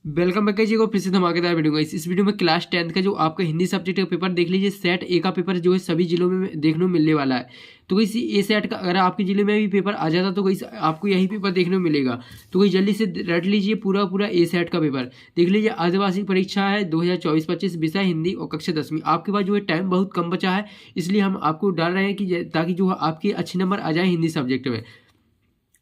Welcome back जी को फिर से धमाकेदार वीडियो। इस वीडियो में क्लास 10th का जो आपका हिंदी सब्जेक्ट का पेपर देख लीजिए। सेट ए का पेपर जो है सभी जिलों में देखने को मिलने वाला है। तो इस ए सेट का अगर आपके जिले में भी पेपर आ जाता तो आपको यही पेपर देखने को मिलेगा। तो कोई जल्दी से रट लीजिए पूरा ए सेट का पेपर देख लीजिए। आदिवासी परीक्षा है 2024-25, विषय हिंदी और कक्षा 10वीं। आपके पास जो है टाइम बहुत कम बचा है, इसलिए हम आपको डाल रहे हैं कि ताकि जो है आपके अच्छे नंबर आ जाए हिंदी सब्जेक्ट में।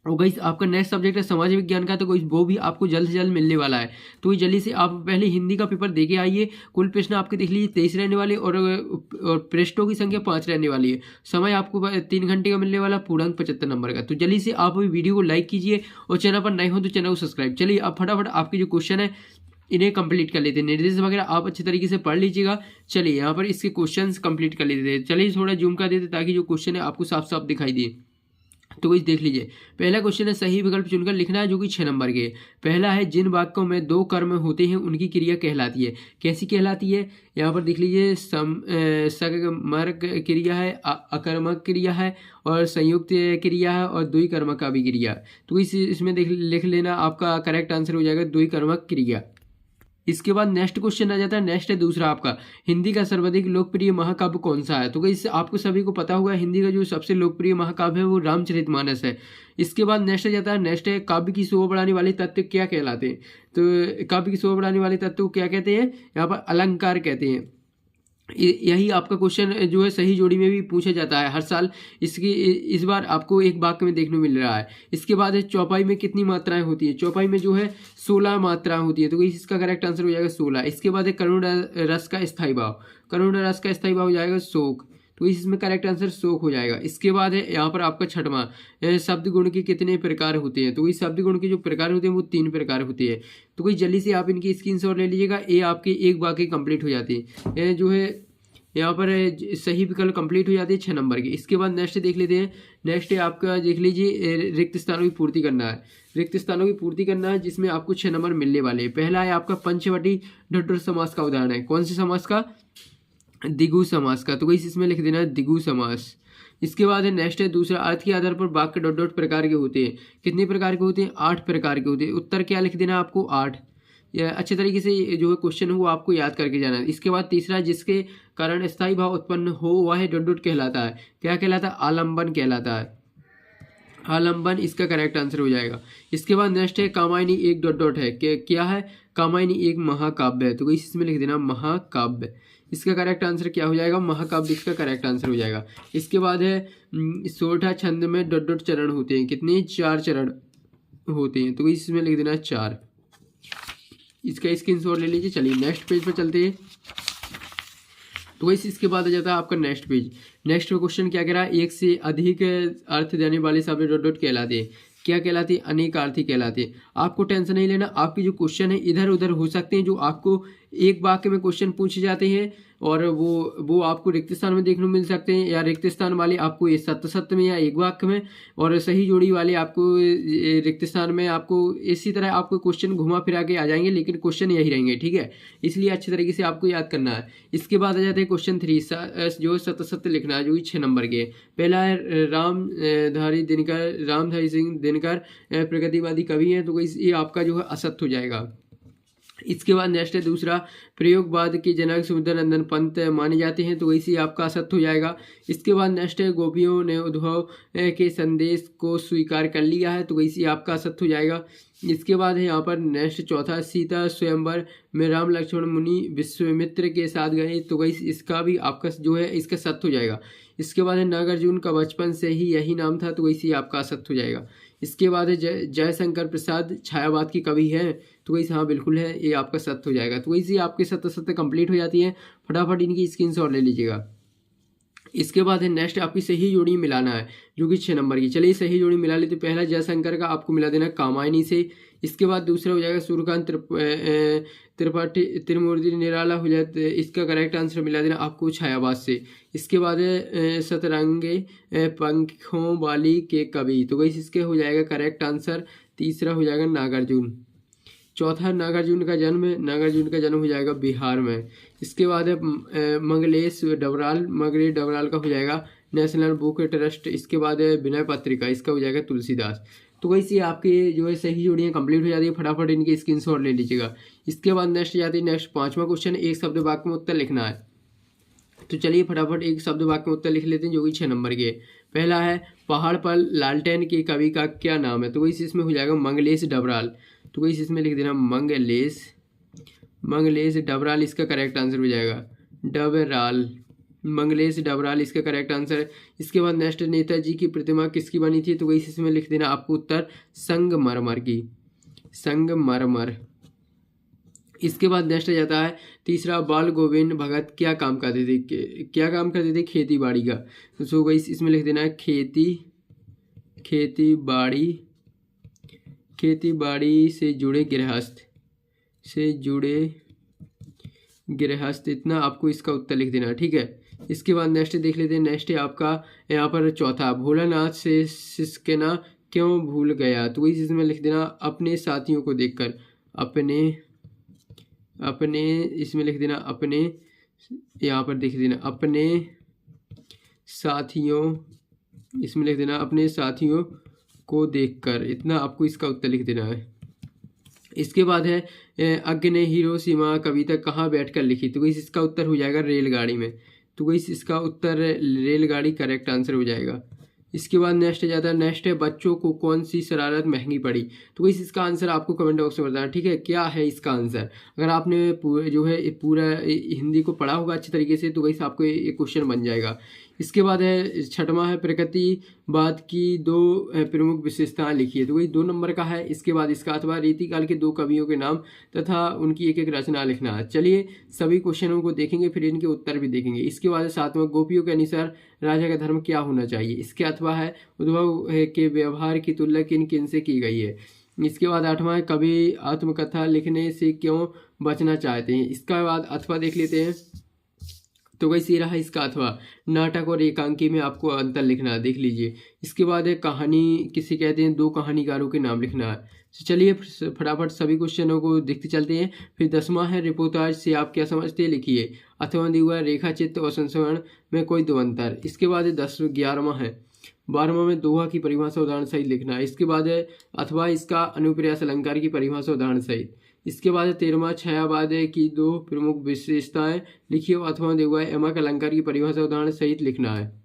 और गाइस आपका नेक्स्ट सब्जेक्ट है समाज विज्ञान का, तो गाइस वो भी आपको जल्द से जल्द मिलने वाला है। तो जल्दी से आप पहले हिंदी का पेपर दे के आइए। कुल प्रश्न आपके देख लीजिए 23 रहने वाले और पृष्ठों की संख्या 5 रहने वाली है। समय आपको 3 घंटे का मिलने वाला, पूर्णांक 75 नंबर का। तो जल्दी से आप वीडियो को लाइक कीजिए और चैनल पर नए हो तो चैनल को सब्सक्राइब। चलिए आप फटाफट आपके जो क्वेश्चन है इन्हें कंप्लीट कर लेते हैं। निर्देश वगैरह आप अच्छे तरीके से पढ़ लीजिएगा। चलिए यहाँ पर इसके क्वेश्चंस कंप्लीट कर लेते हैं। चलिए थोड़ा जूम कर देते ताकि जो क्वेश्चन है आपको साफ साफ दिखाई दे। तो वही देख लीजिए। पहला क्वेश्चन है सही विकल्प चुनकर लिखना है, जो कि 6 नंबर के। पहला है जिन वाक्यों में 2 कर्म होते हैं उनकी क्रिया कहलाती है। कैसी कहलाती है? यहाँ पर देख लीजिए। सकर्मक क्रिया है, अकर्मक क्रिया है और संयुक्त क्रिया है और द्विकर्मक का भी क्रिया। तो इसमें लिख लेना। आपका करेक्ट आंसर हो जाएगा द्विकर्मक क्रिया। इसके बाद नेक्स्ट क्वेश्चन आ जाता है। नेक्स्ट है दूसरा आपका, हिंदी का सर्वाधिक लोकप्रिय महाकाव्य कौन सा है? तो इससे आपको सभी को पता होगा हिंदी का जो सबसे लोकप्रिय महाकाव्य है वो रामचरितमानस है। इसके बाद नेक्स्ट आ जाता है। नेक्स्ट है काव्य की शोभा बढ़ाने वाले तत्व क्या कहलाते हैं? तो काव्य की शोभा बढ़ाने वाले तत्व को क्या कहते हैं? यहाँ पर अलंकार कहते हैं। यही आपका क्वेश्चन जो है सही जोड़ी में भी पूछा जाता है हर साल। इस बार आपको एक वाक्य में देखने को मिल रहा है। इसके बाद है चौपाई में कितनी मात्राएं होती है? चौपाई में जो है 16 मात्राएं होती है। तो इसका करेक्ट आंसर हो जाएगा 16। इसके बाद है करुण रस का स्थायी भाव। करुण रस का स्थायी भाव हो जाएगा शोक। तो इसमें करेक्ट आंसर शोक हो जाएगा। इसके बाद है यहाँ पर आपका छठवां, शब्द गुण के कितने प्रकार होते हैं? तो इस शब्द गुण के जो प्रकार होते हैं वो 3 प्रकार होते हैं। तो कोई जल्दी से आप इनकी स्क्रीनशॉट ले लीजिएगा। ये आपके एक वाक्य कंप्लीट हो जाती है। जो है यहाँ पर सही विकल्प कंप्लीट हो जाती है 6 नंबर की। इसके बाद नेक्स्ट देख लेते हैं। नेक्स्ट है आपका देख लीजिए रिक्त स्थानों की पूर्ति करना है। रिक्त स्थानों की पूर्ति करना है जिसमें आपको 6 नंबर मिलने वाले हैं। पहला है आपका पंचवटी ढड्ढर समास का उदाहरण है। कौन से समास का? द्विगु समास का। तो इसमें लिख देना है द्विगु समास। इसके बाद है नेक्स्ट है दूसरा, अर्थ के आधार पर वाक्य डॉट डॉट प्रकार के होते हैं। कितने प्रकार के होते हैं? 8 प्रकार के होते हैं। उत्तर क्या लिख देना है आपको? 8। या अच्छे तरीके से जो है क्वेश्चन है वो आपको याद करके जाना है। इसके बाद तीसरा, जिसके कारण स्थायी भाव उत्पन्न हो वह डॉट डॉट कहलाता है। क्या कहलाता है? आलंबन कहलाता है। आलंबन इसका करेक्ट आंसर हो जाएगा। इसके बाद नेक्स्ट है कामायनी एक डॉट डॉट है। क्या है? कामायनी एक महाकाव्य है। तो इसमें लिख देना महाकाव्य। इसका करेक्ट आंसर क्या हो जाएगा? महाकाव्य इसका करेक्ट आंसर हो जाएगा। इसके बाद है सोठा छंद में डॉट डॉट चरण होते हैं। कितने? 4 चरण होते हैं। तो इसमें लिख देना 4। इसका स्क्रीनशॉट ले लीजिए। चलिए नेक्स्ट पेज पर चलते हैं। तो वैसे इसके बाद आ जाता है आपका नेक्स्ट पेज। नेक्स्ट क्वेश्चन क्या कह रहा है? एक से अधिक अर्थ देने वाले शब्द डॉट डॉट कहलाते हैं। क्या कहलाते हैं? अनेकार्थी कहलाते हैं। आपको टेंशन नहीं लेना। आपके जो क्वेश्चन है इधर उधर हो सकते हैं, जो आपको एक वाक्य में क्वेश्चन पूछे जाते हैं और वो आपको रिक्त स्थान में देखने को मिल सकते हैं, या रिक्त स्थान वाले आपको ये सत्य में या एक वाक्य में, और सही जोड़ी वाले आपको रिक्त स्थान में। आपको इसी तरह आपको क्वेश्चन घुमा फिरा के आ जाएंगे, लेकिन क्वेश्चन यही रहेंगे। ठीक है, इसलिए अच्छे तरीके से आपको याद करना है। इसके बाद आ जाते हैं क्वेश्चन 3 जो सत्य लिखना है, जो कि 6 नंबर के। पहला है रामधारी सिंह दिनकर प्रगतिवादी कवि है। तो ये आपका जो है असत्य हो जाएगा। इसके बाद नेक्स्ट है दूसरा, प्रयोगवाद के जनक समुद्रानंदन पंत माने जाते हैं। तो वैसे आपका असत्य हो जाएगा। इसके बाद नेक्स्ट है गोपियों ने उद्धव के संदेश को स्वीकार कर लिया है। तो वैसे आपका असत्य हो जाएगा। इसके बाद है यहाँ पर नेक्स्ट चौथा, सीता स्वयंवर में राम लक्ष्मण मुनि विश्वामित्र के साथ गए। तो वैसे इसका भी आपका जो है इसका सत्य हो जाएगा। इसके बाद है नागार्जुन का बचपन से ही यही नाम था। तो वैसे आपका असत्य हो जाएगा। इसके बाद है जयशंकर प्रसाद छायावाद की कवि है। तो वैसे हाँ बिल्कुल है, ये आपका सत्य हो जाएगा। तो वैसे आपके सत्य कंप्लीट हो जाती है। फटाफट इनकी स्क्रीनशॉट ले लीजिएगा। इसके बाद है नेक्स्ट आपकी सही जोड़ी मिलाना है, जो कि 6 नंबर की। चलिए सही जोड़ी मिला लेते। पहला जयशंकर का आपको मिला देना कामायनी से। इसके बाद दूसरा हो जाएगा सूर्यकांत त्रिपाठी त्रिमूर्ति निराला हो जाए। इसका करेक्ट आंसर मिला देना आपको छायावाद से। इसके बाद है सतरंगे पंखों वाली के कवि। तो वैसे इसके हो जाएगा करेक्ट आंसर। तीसरा हो जाएगा नागार्जुन। चौथा नागार्जुन का जन्म हो जाएगा बिहार में। इसके बाद है मंगलेश डबराल का हो जाएगा नेशनल बुक ट्रस्ट। इसके बाद है विनय पत्रिका, इसका हो जाएगा तुलसीदास। तो वैसे आपके जो है सही जोड़ियाँ कंप्लीट हो जाती है, फटाफट इनके स्क्रीनशॉट ले लीजिएगा। इसके बाद नेक्स्ट जाती है नेक्स्ट 5वां क्वेश्चन, एक शब्द वाक्य में उत्तर लिखना है। तो चलिए फटाफट एक शब्द वाक्य में उत्तर लिख लेते हैं जो कि 6 नंबर के। पहला है पहाड़ पर लालटेन के कवि का क्या नाम है, तो वही इसमें हो जाएगा मंगलेश डबराल। तो वही इसमें लिख देना मंगलेश डबराल इसका करेक्ट आंसर हो जाएगा, डबराल, मंगलेश डबराल इसका करेक्ट आंसर है। इसके बाद नेक्स्ट नेताजी की प्रतिमा किसकी बनी थी, तो वही इसमें लिख देना आपको उत्तर संगमरमर की, संगमरमर। इसके बाद नेक्स्ट आ जाता है तीसरा, बाल गोविंद भगत क्या काम करते थे, खेती बाड़ी का। तो सो गई इसमें लिख देना है खेती बाड़ी से जुड़े गृहस्थ, इतना आपको इसका उत्तर लिख देना है, ठीक है। इसके बाद नेक्स्ट देख लेते हैं। नेक्स्ट है आपका यहाँ पर चौथा, भोलानाथ से सिसकना क्यों भूल गया, तो वही इसमें लिख देना अपने साथियों को देखकर, अपने इसमें लिख देना अपने, यहाँ पर देख देना अपने साथियों, इसमें लिख देना अपने साथियों को देखकर, इतना आपको इसका उत्तर लिख देना है। इसके बाद है अज्ञ ने हिरोशिमा कविता कहाँ बैठकर लिखी, तो वही इसका उत्तर हो जाएगा रेलगाड़ी में। तो वही इसका उत्तर रेलगाड़ी करेक्ट आंसर हो जाएगा। इसके बाद नेक्स्ट जाता है, नेक्स्ट है बच्चों को कौन सी शरारत महंगी पड़ी, तो वही इसका आंसर आपको कमेंट बॉक्स में बताना, ठीक है, क्या है इसका आंसर। अगर आपने पूरा हिंदी को पढ़ा होगा अच्छी तरीके से तो वही आपको एक क्वेश्चन बन जाएगा। इसके बाद है छठवां है प्रकृतिवाद की 2 प्रमुख विशेषताएं लिखिए, तो वही 2 नंबर का है। इसके बाद इसका अथवा रीतिकाल के 2 कवियों के नाम तथा उनकी एक रचना लिखना है। चलिए सभी क्वेश्चनों को देखेंगे, फिर इनके उत्तर भी देखेंगे। इसके बाद 7वां, गोपियों के अनुसार राजा का धर्म क्या होना चाहिए, इसके अथवा है उद्धव के व्यवहार की तुलना किन किन से की गई है। इसके बाद 8वां है कवि आत्मकथा लिखने से क्यों बचना चाहते हैं, इसका बाद अथवा देख लेते हैं। तो वैसे रहा इसका अथवा, नाटक और एकांकी में आपको अंतर लिखना है, देख लीजिए। इसके बाद है कहानी किसे कहते हैं, 2 कहानीकारों के नाम लिखना है। तो चलिए फटाफट सभी क्वेश्चनों को देखते चलते हैं। फिर 10वां है रिपोर्टाज से आप क्या समझते हैं, लिखिए। अथवा दिया रेखा चित्र और संस्मरण में कोई दो अंतर। इसके बाद 11वां है 12वां में दोहा की परिभाषा उदाहरण सहित लिखना है। इसके बाद है अथवा इसका अनुप्रयास अलंकार की परिभाषा उदाहरण सहित। इसके बाद 13वां छायावाद की 2 प्रमुख विशेषताएं लिखिए, अथवा देवा यमक अलंकार की परिभाषा उदाहरण सहित लिखना है।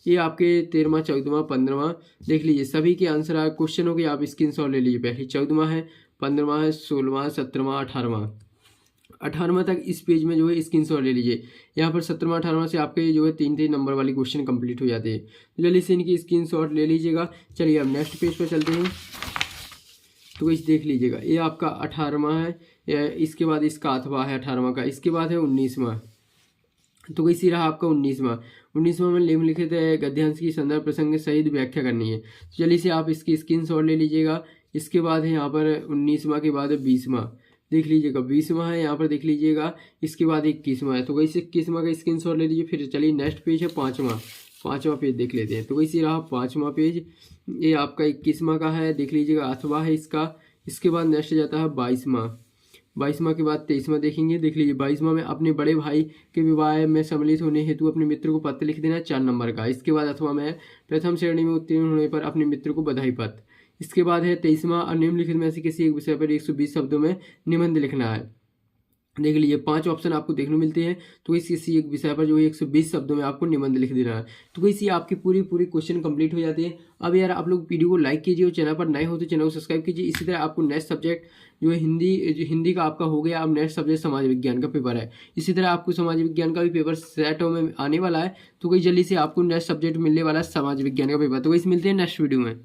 ये आपके 13वां 14वां 15वां देख लीजिए। सभी के आंसर क्वेश्चनों के आप स्क्रीनशॉट ले लीजिए। पहले 14वां है, 15वां है, 16वां, 17वां, 18वां तक इस पेज में जो है स्क्रीनशॉट ले लीजिए। यहाँ पर 17वां 18वां से आपके जो है 3-3 नंबर वाली क्वेश्चन कंप्लीट हो जाते हैं। तो जल्दी से इनकी स्क्रीनशॉट ले लीजिएगा। चलिए अब नेक्स्ट पेज पर चलते हैं। तो इस देख लीजिएगा, ये आपका 18वां है। इसके बाद इसका अथवा है 18वां का। इसके बाद है 19वां। तो इसी रहा आपका 19वां में निम्नलिखित गद्यांश की संदर्भ प्रसंग सहित व्याख्या करनी है। तो चलिए से आप इसकी स्क्रीनशॉट ले लीजिएगा। इसके बाद है यहाँ पर 19वां के बाद है 20वां, देख लीजिएगा। 20वां है यहाँ पर देख लीजिएगा। इसके बाद 21वां है। तो वैसे 21वां का स्क्रीनशॉट ले लीजिए। फिर चलिए नेक्स्ट पेज है 5वां पेज देख लेते हैं। तो वैसे रहा 5वां पेज, ये आपका 21वां का है, देख लीजिएगा। अथवा है इसका। इसके बाद नेक्स्ट जाता है 22वां के बाद 23वां देखेंगे, देख लीजिए। 22वां में अपने बड़े भाई के विवाह में सम्मिलित होने हेतु अपने मित्र को पत्र लिख देना, 4 नंबर का। इसके बाद अथवा में प्रथम श्रेणी में उत्तीर्ण होने पर अपने मित्र को बधाई पत्र। इसके बाद है 23वां, निम्नलिखित में से किसी एक विषय पर 120 शब्दों में निबंध लिखना है। देख लीजिए 5 ऑप्शन आपको देखने मिलते हैं। तो किसी एक विषय पर जो है 120 शब्दों में आपको निबंध लिख देना है। तो इसी आपकी पूरी क्वेश्चन कंप्लीट हो जाती है। अब यार आप लोग वीडियो को लाइक कीजिए और चैनल पर नए हो तो चैनल को सब्सक्राइब कीजिए। इसी तरह आपको नेक्स्ट सब्जेक्ट जो है हिंदी का आपका हो गया। अब नेक्स्ट सब्जेक्ट समाज विज्ञान का पेपर है। इसी तरह आपको समाज विज्ञान का भी पेपर सेट में आने वाला है। तो कोई जल्दी से आपको नेक्स्ट सब्जेक्ट मिलने वाला है समाज विज्ञान का पेपर। तो वही मिलते हैं नेक्स्ट वीडियो में।